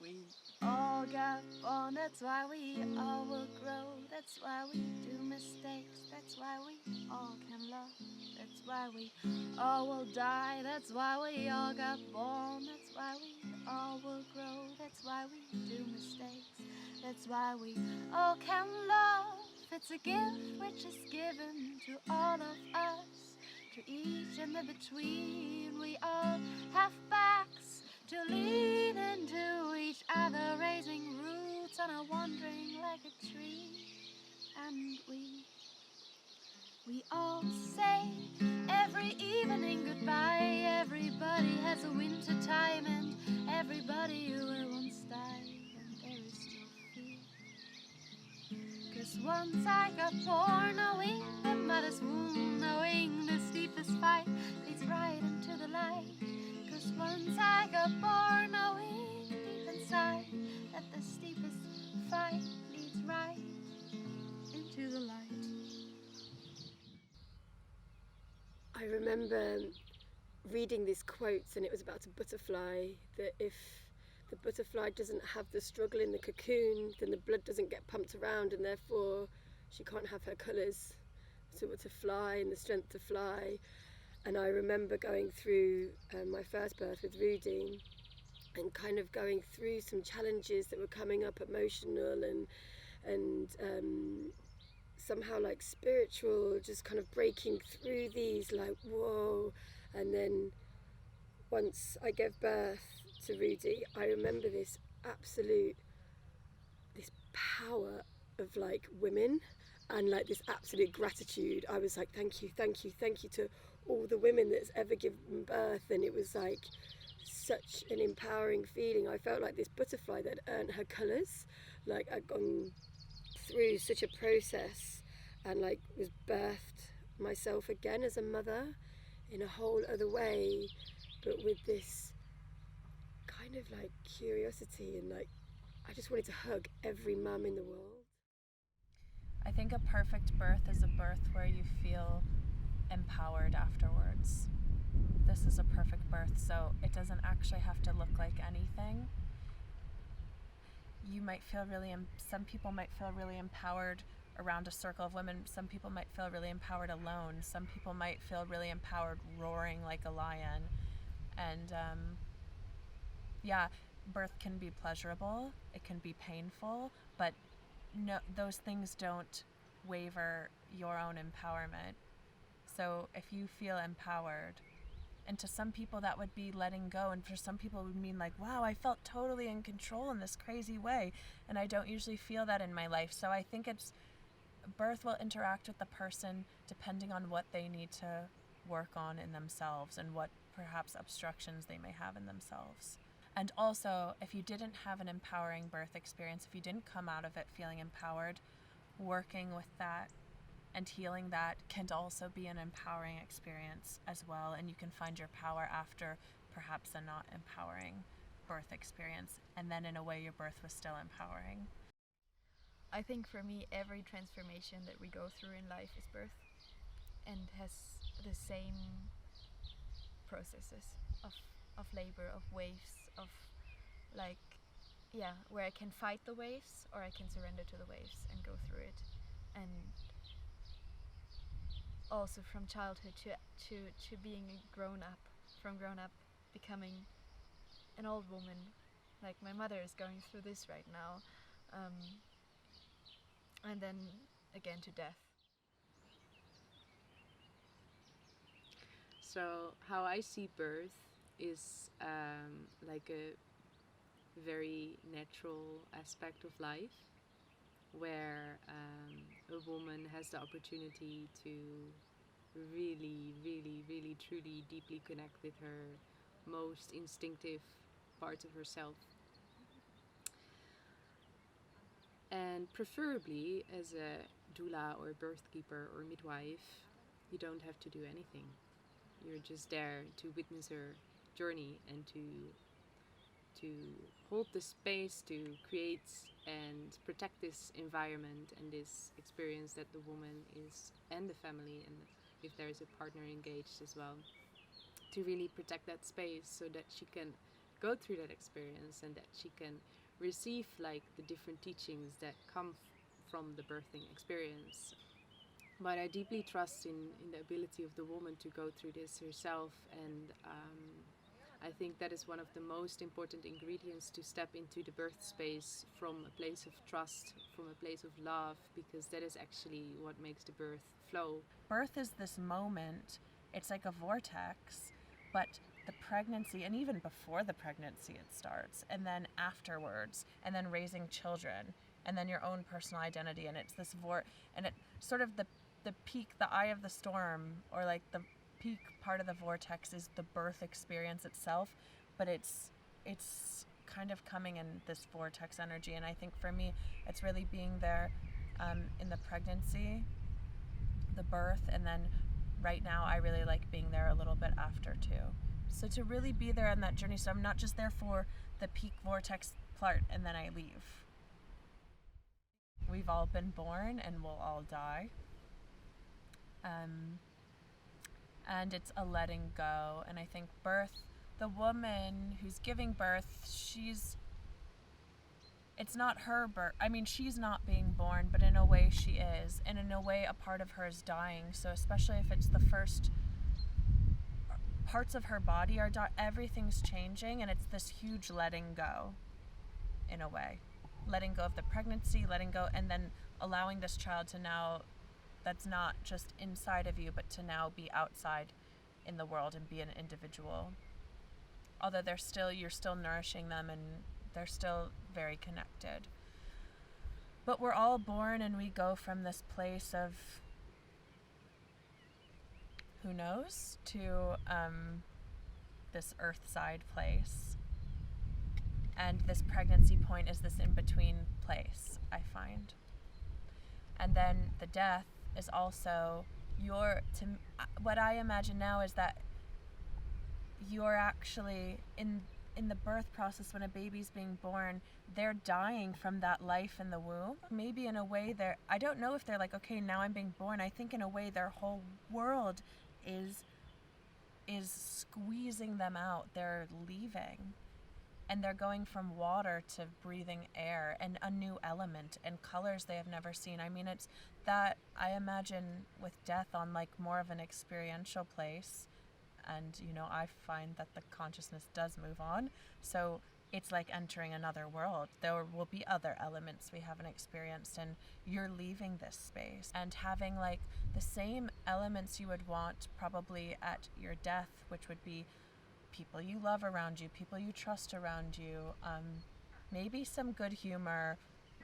we all got born, that's why we all will grow, that's why we do mistakes, that's why we all can love, that's why we all will die, that's why we all got born, that's why we all will grow, that's why we do mistakes, that's why we all can love. It's a gift which is given to all of us, to each in the between. We all have backs to lean into each other, raising roots on a wandering like a tree. And we all say every evening goodbye. Everybody has a winter time, and everybody will once die, and there is still fear. 'Cause once I got born, knowing the mother's womb, knowing the steepest fight leads right into the light. 'Cause once I got born, knowing deep inside that the steepest fight leads right into the light. I remember reading these quotes, and it was about a butterfly, that if the butterfly doesn't have the struggle in the cocoon, then the blood doesn't get pumped around, and therefore she can't have her colours, so to fly and the strength to fly. And I remember going through my first birth with Rudy, and kind of going through some challenges that were coming up, emotional and somehow like spiritual, just kind of breaking through these, like, whoa. And then once I gave birth to Rudy, I remember this power of like women, and like this absolute gratitude. I was like, thank you to all the women that's ever given birth. And it was like such an empowering feeling. I felt like this butterfly that earned her colours, like I'd gone through such a process and like was birthed myself again as a mother in a whole other way, but with this kind of like curiosity, and like I just wanted to hug every mum in the world. I think a perfect birth is a birth where you feel empowered afterwards. This is a perfect birth, so it doesn't actually have to look like anything. You might feel some people might feel really empowered around a circle of women. Some people might feel really empowered alone. Some people might feel really empowered roaring like a lion. And birth can be pleasurable, it can be painful, but no, those things don't waver your own empowerment. So if you feel empowered, and to some people that would be letting go, and for some people it would mean like, wow, I felt totally in control in this crazy way, and I don't usually feel that in my life. So I think birth will interact with the person depending on what they need to work on in themselves and what perhaps obstructions they may have in themselves. And also, if you didn't have an empowering birth experience, if you didn't come out of it feeling empowered, working with that and healing that can also be an empowering experience as well. And you can find your power after perhaps a not empowering birth experience. And then in a way, your birth was still empowering. I think for me, every transformation that we go through in life is birth, and has the same processes of labor, of waves, of like, where I can fight the waves or I can surrender to the waves and go through it. And also from childhood to being grown up, from grown up becoming an old woman, like my mother is going through this right now, and then again to death. So how I see birth is like a very natural aspect of life, where a woman has the opportunity to really, really, really, truly, deeply connect with her most instinctive parts of herself. And preferably, as a doula or birth keeper or midwife, you don't have to do anything. You're just there to witness her journey and to hold the space to create and protect this environment and this experience that the woman is, and the family, and if there is a partner engaged as well, to really protect that space so that she can go through that experience, and that she can receive like the different teachings that come from the birthing experience. But I deeply trust in the ability of the woman to go through this herself, and I think that is one of the most important ingredients to step into the birth space from a place of trust, from a place of love, because that is actually what makes the birth flow. Birth is this moment, it's like a vortex, but the pregnancy, and even before the pregnancy it starts, and then afterwards, and then raising children, and then your own personal identity, and it's this and it sort of the peak, the eye of the storm, or like the peak part of the vortex is the birth experience itself, but it's kind of coming in this vortex energy. And I think for me it's really being there in the pregnancy, the birth, and then right now I really like being there a little bit after too. So to really be there on that journey, so I'm not just there for the peak vortex part and then I leave. We've all been born and we'll all die. And it's a letting go. And I think birth, the woman who's giving birth, it's not her birth. I mean, she's not being born, but in a way she is. And in a way, a part of her is dying. So especially if it's the first parts of her body are dying, everything's changing, and it's this huge letting go, in a way. Letting go of the pregnancy, letting go, and then allowing this child to now, that's not just inside of you, but to now be outside in the world and be an individual. Although you're still nourishing them and they're still very connected. But we're all born and we go from this place of who knows to this earth side place. And this pregnancy point is this in-between place, I find. And then the death is also what I imagine now is that you're actually in the birth process. When a baby's being born, they're dying from that life in the womb. Maybe in a way I don't know if they're like, okay, now I'm being born. I think in a way their whole world is squeezing them out. They're leaving. And they're going from water to breathing air and a new element and colors they have never seen. I mean, it's that I imagine with death on like more of an experiential place. And, I find that the consciousness does move on. So it's like entering another world. There will be other elements we haven't experienced, and you're leaving this space and having like the same elements you would want probably at your death, which would be people you love around you, people you trust around you, maybe some good humor,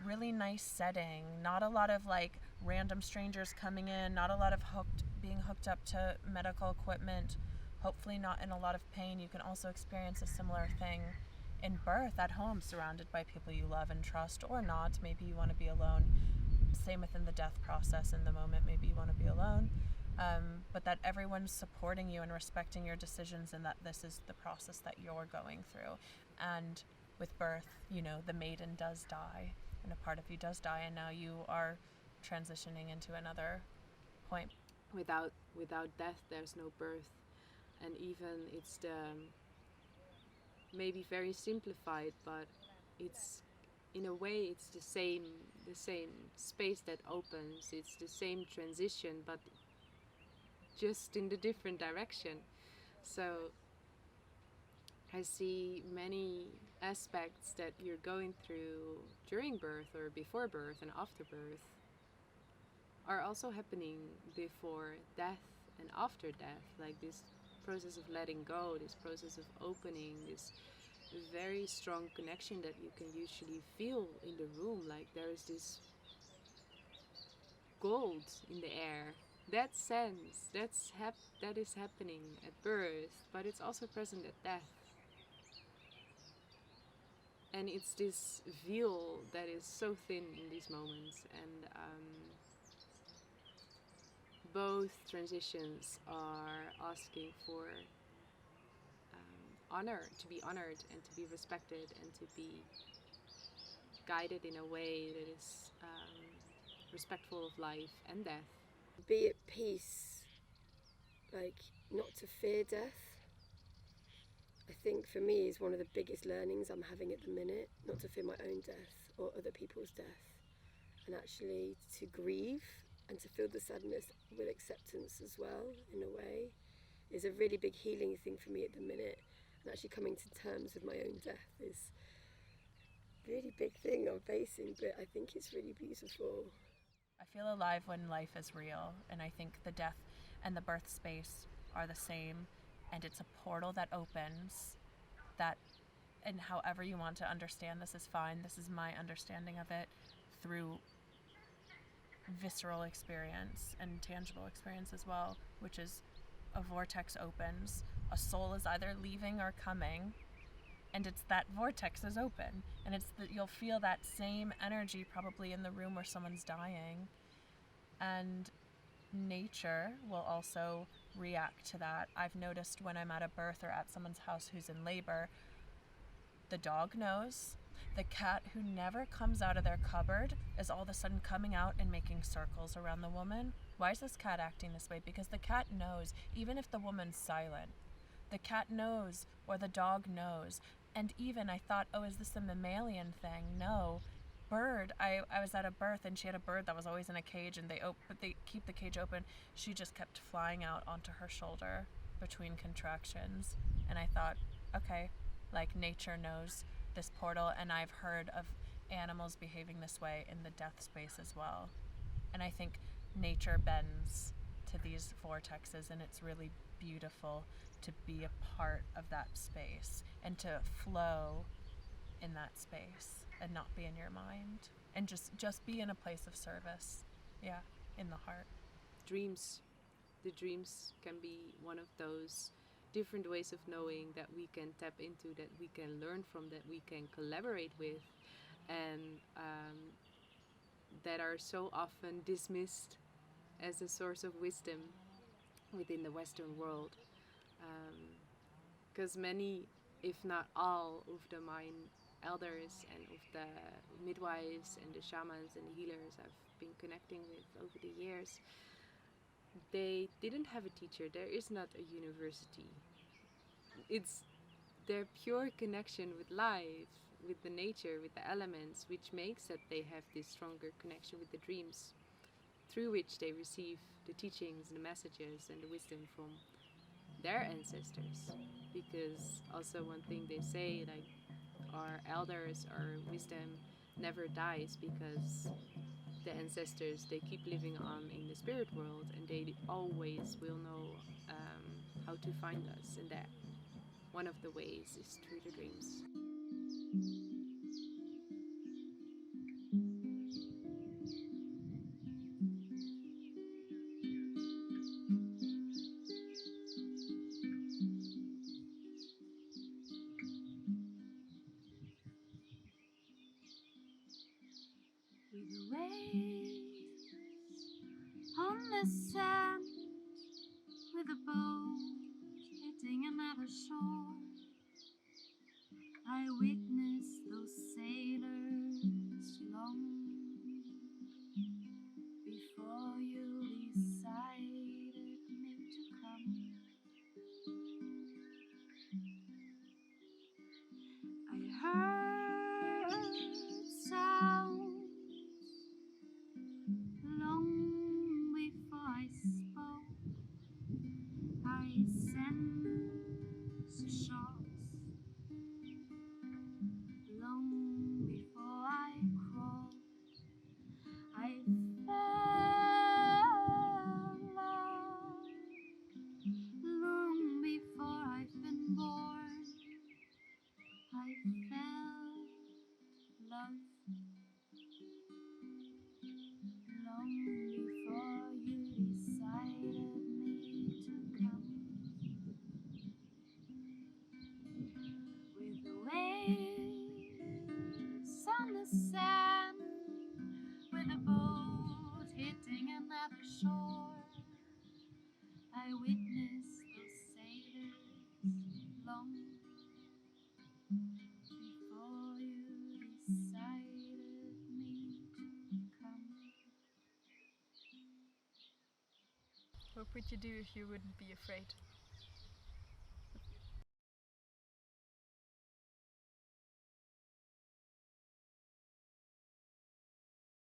really nice setting, not a lot of like random strangers coming in, not a lot of being hooked up to medical equipment, hopefully not in a lot of pain. You can also experience a similar thing in birth at home, surrounded by people you love and trust, or not. Maybe you want to be alone. Same within the death process. In the moment, maybe you want to be alone. But that everyone's supporting you and respecting your decisions, and that this is the process that you're going through. And with birth, the maiden does die, and a part of you does die, and now you are transitioning into another point. Without death, there's no birth. And even it's maybe very simplified, but it's in a way it's the same space that opens. It's the same transition, but just in the different direction. So I see many aspects that you're going through during birth or before birth and after birth are also happening before death and after death, like this process of letting go, this process of opening, this very strong connection that you can usually feel in the room, like there is this gold in the air. That sense, that is happening at birth, but it's also present at death. And it's this veil that is so thin in these moments, and both transitions are asking for honor, to be honored and to be respected and to be guided in a way that is respectful of life and death. Be at peace, like not to fear death. I think for me is one of the biggest learnings I'm having at the minute, not to fear my own death or other people's death, and actually to grieve and to feel the sadness with acceptance as well, in a way, is a really big healing thing for me at the minute. And actually coming to terms with my own death is a really big thing I'm facing, but I think it's really beautiful. I feel alive when life is real, and I think the death and the birth space are the same, and it's a portal that opens that, and however you want to understand this is fine. This is my understanding of it through visceral experience and tangible experience as well, which is a vortex opens, a soul is either leaving or coming, and it's that vortex is open, and it's that you'll feel that same energy probably in the room where someone's dying, and nature will also react to that. I've noticed when I'm at a birth or at someone's house who's in labor, the dog knows. The cat, who never comes out of their cupboard, is all of a sudden coming out and making circles around the woman. Why is this cat acting this way? Because the cat knows, even if the woman's silent. The cat knows, or the dog knows. And even I thought, oh, is this a mammalian thing? No. Bird, I was at a birth and she had a bird that was always in a cage, and they keep the cage open. She just kept flying out onto her shoulder between contractions. And I thought, okay, like nature knows this portal, and I've heard of animals behaving this way in the death space as well. And I think nature bends to these vortexes, and it's really beautiful to be a part of that space and to flow in that space and not be in your mind and just be in a place of service, in the heart. The dreams can be one of those different ways of knowing that we can tap into, that we can learn from, that we can collaborate with, and that are so often dismissed as a source of wisdom within the Western world. Because many, if not all, of the mind elders and of the midwives and the shamans and the healers I've been connecting with over the years, they didn't have a teacher. There is not a university. It's their pure connection with life, with the nature, with the elements, which makes that they have this stronger connection with the dreams, through which they receive the teachings, the messages, and the wisdom from their ancestors. Because also one thing they say, like, our elders, our wisdom never dies, because the ancestors, they keep living on in the spirit world, and they always will know how to find us, and that one of the ways is through the dreams. With the waves on the sand, with a boat hitting another shore, I witnessed those sailors long before you decided me to come. I heard sounds long before I spoke. I sensed shots long before I crawled. I felt love long before I've been born. I felt love long before you decided me to come. With the waves on the sand, with a boat hitting another shore, I witnessed those sailors long before you decided me to come. What would you do if you wouldn't be afraid?